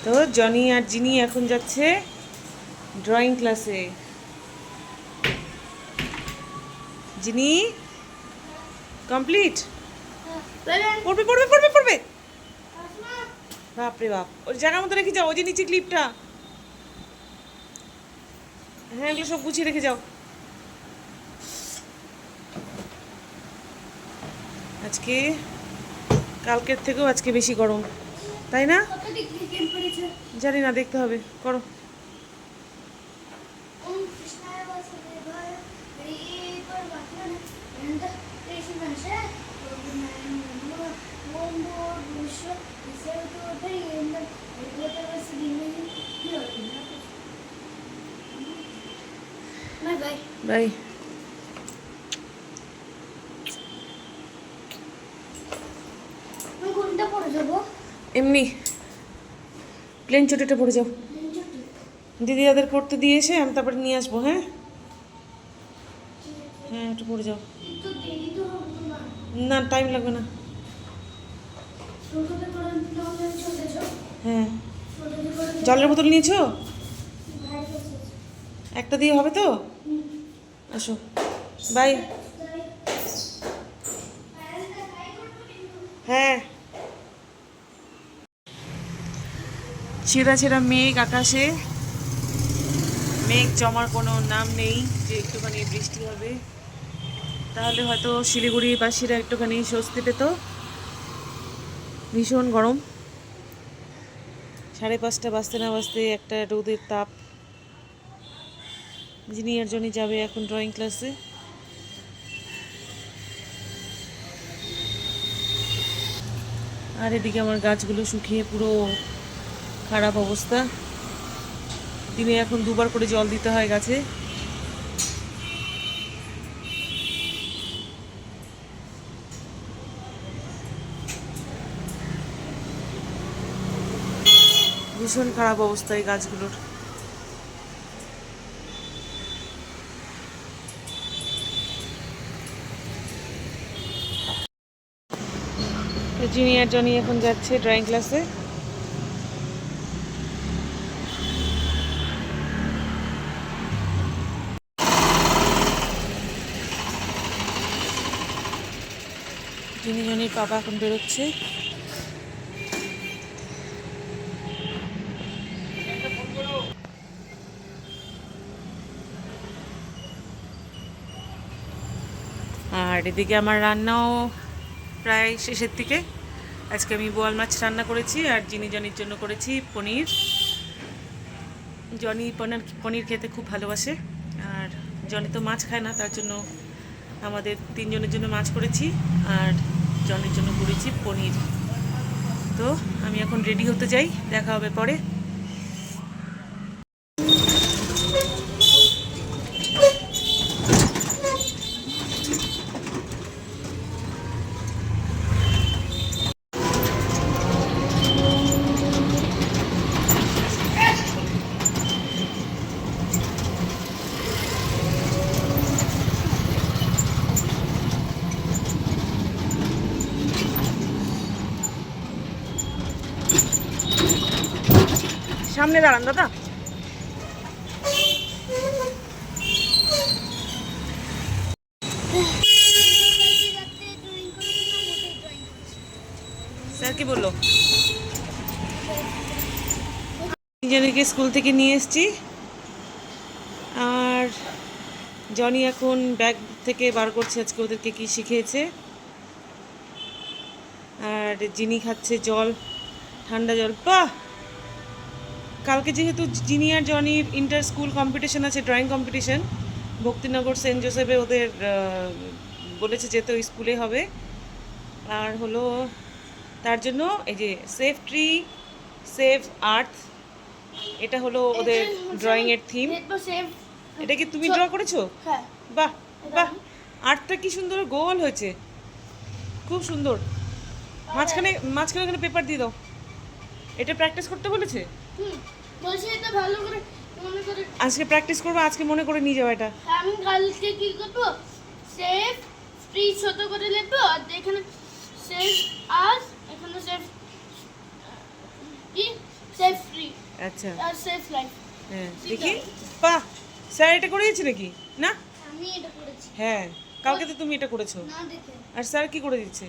তো জনি আর জিনি এখন যাচ্ছে ড্রয়িং ক্লাসে। জিনি কমপ্লিট? পড়বে পড়বে পড়বে পড়বে, বাপরে বাপ। ওই জায়গার মতো রেখে যাও, ওই যে নিচে ক্লিপটা, হ্যাঁ এগুলো সব গুছিয়ে রেখে যাও। আজকে কালকের থেকেও আজকে বেশি গরম, তাই না? জানি না, দেখতে হবে। করো। বাই। এমনি প্লেন চটিটা পড়ে যাও। দিদি যাদের পড়তে দিয়ে এসে আমি তারপরে নিয়ে আসবো। হ্যাঁ হ্যাঁ, একটু পড়ে যাও। না টাইম লাগবে না। হ্যাঁ, জলের বোতল নিয়েছো? একটা দিয়ে হবে তো? আসো, বাই। হ্যাঁ, ছেঁড়া ছেঁড়া মেঘ আকাশে, মেঘ জমার কোনো নাম নেই যে একটুখানি বৃষ্টি হবে, তাহলে হয়তো শিলিগুড়িবাসীরা একটুখানি স্বস্তি পেত। ভীষণ গরম, 5:30 বাজতে না বাজতে একটা রোদের তাপ। যিনি আর জনই যাবে এখন ড্রয়িং ক্লাসে। আর এদিকে আমার গাছগুলো শুকিয়ে পুরো খারাপ অবস্থা। দিনে এখন 2বার করে জল দিতে হয় গাছে। ভীষণ খারাপ অবস্থা এই গাছগুলোর। জিনিয়ার জনি এখন যাচ্ছে ড্রয়িং ক্লাসে। জিনি জনির বাবা এখন বেরোচ্ছে। আর এদিকে আমার রান্নাও প্রায় শেষের দিকে। আজকে আমি বোয়াল মাছ রান্না করেছি আর জিনি জনির জন্য করেছি পনির। জনি পনির খেতে খুব ভালোবাসে, আর জনি তো মাছ খায় না, তার জন্য আমাদের 3 জনের জন্য মাছ করেছি আর জনির জন্য করেছি পনির। তো আমি এখন রেডি হতে যাই, দেখা হবে পরে। সামনে দাঁড়ান দাদা। স্যার কি বললো? তিনজনকে স্কুল থেকে নিয়ে এসেছি, আর জনি এখন ব্যাগ থেকে বার করছে আজকে ওদেরকে কি শিখিয়েছে। আর জিনি খাচ্ছে জল, ঠান্ডা জল। বাহ, কালকে যেহেতু জিনি আর জনির ইন্টার স্কুল কম্পিটিশন আছে, ড্রয়িং কম্পিটিশন, ভক্তিনগর সেন্ট জোসেফে ওদের বলেছে যেতে, ওই স্কুলে হবে। আর হলো তার জন্য এই যে সেভ ট্রি সেভ আর্থ, এটা হলো ওদের ড্রয়িংয়ের থিম। এটা কি তুমি ড্র করেছো? বাহ বাহ, আর্টটা কি সুন্দর গোল হয়েছে, খুব সুন্দর। মাঝখানে মাঝখানে ওখানে পেপার দিয়ে দাও। এটা প্র্যাকটিস করতে বলেছে। আজকে প্র্যাকটিস করবো, আজকে মনে করে নিয়ে যাও এটা। আমি কালকে কি করবো, সেফ ফ্রি ছোট করে লিখবো, আর এখানে সেফ আস, এখানে সেফ কি সেফ ফ্রি আচ্ছা আর সেফ লাইফ। হ্যাঁ দেখি বাহ স্যার এটা করিয়েছে নাকি না আমি এটা করেছি হ্যাঁ কালকে তো তুমি এটা করেছো না দেখে। আর স্যার কি করে দিচ্ছে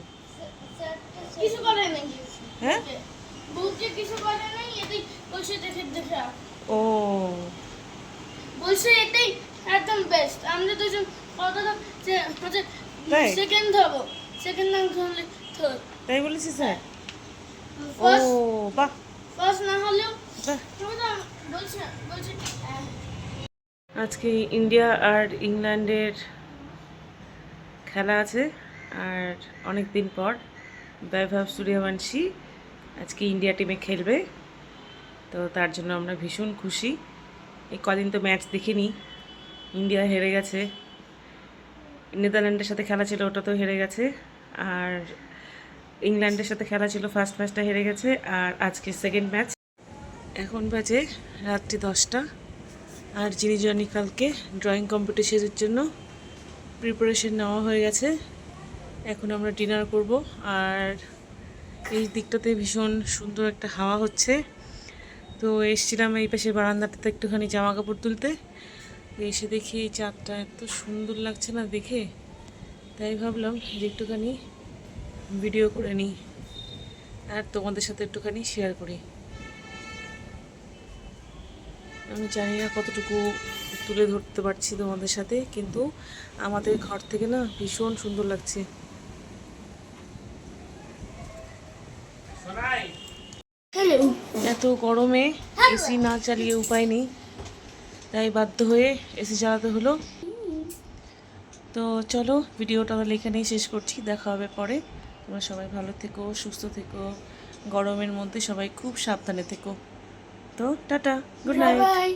কিছু করে নাই, হ্যাঁ বুকে কিছু করে নাই, এটাই বলছে দেখে দেখে আঁক। ও বলছে এটাই একদম বেস্ট। আমরা দুজন কতটা তাই? সেকেন্ড হবো, সেকেন্ড না হলে থার্ড। তাই বলেছি স্যার ও ফার্স্ট বাহ ফার্স্ট না হলেও বাহ আমরা বলছে বলছে আজকে ইন্ডিয়া আর ইংল্যান্ডের খেলা আছে আর অনেক দিন পর বৈভব সূর্যবংশী আজকে ইন্ডিয়া টিমে খেলবে, তো তার জন্য আমরা ভীষণ খুশি। এই কদিন তো ম্যাচ দেখিনি, ইন্ডিয়া হেরে গেছে, নেদারল্যান্ডের সাথে খেলা ছিল ওটা তো হেরে গেছে, আর ইংল্যান্ডের সাথে খেলা ছিল ফার্স্ট ম্যাচটা হেরে গেছে, আর আজকে সেকেন্ড ম্যাচ। এখন বাজে রাত্রি 10টা আর জিনি জনি কালকে ড্রয়িং কম্পিটিশনের জন্য প্রিপারেশন নেওয়া হয়ে গেছে। এখন আমরা ডিনার করব আর এই দিকটাতে ভীষণ সুন্দর একটা হাওয়া হচ্ছে, তো এসেছিলাম এই পাশে বারান্দাটাতে একটুখানি জামা কাপড় তুলতে, এসে দেখি এই চাঁদটা এত সুন্দর লাগছে না দেখে, তাই ভাবলাম যে একটুখানি ভিডিও করে নিই আর তোমাদের সাথে একটুখানি শেয়ার করি। আমি জানি না কতটুকু তুলে ধরতে পারছি তোমাদের সাথে, কিন্তু আমাদের ঘর থেকে না ভীষণ সুন্দর লাগছে। হ্যালো। এত গরমে এসি না চালিয়ে উপায় নেই, তাই বাধ্য হয়ে এসি চালাতে হলো। তো চলো ভিডিওটা তাহলে এখানেই শেষ করছি, দেখা হবে পরে। তোমরা সবাই ভালো থেকো, সুস্থ থেকো, গরমের মধ্যে সবাই খুব সাবধানে থেকো। তো টাটা, গুড নাইট। বাই।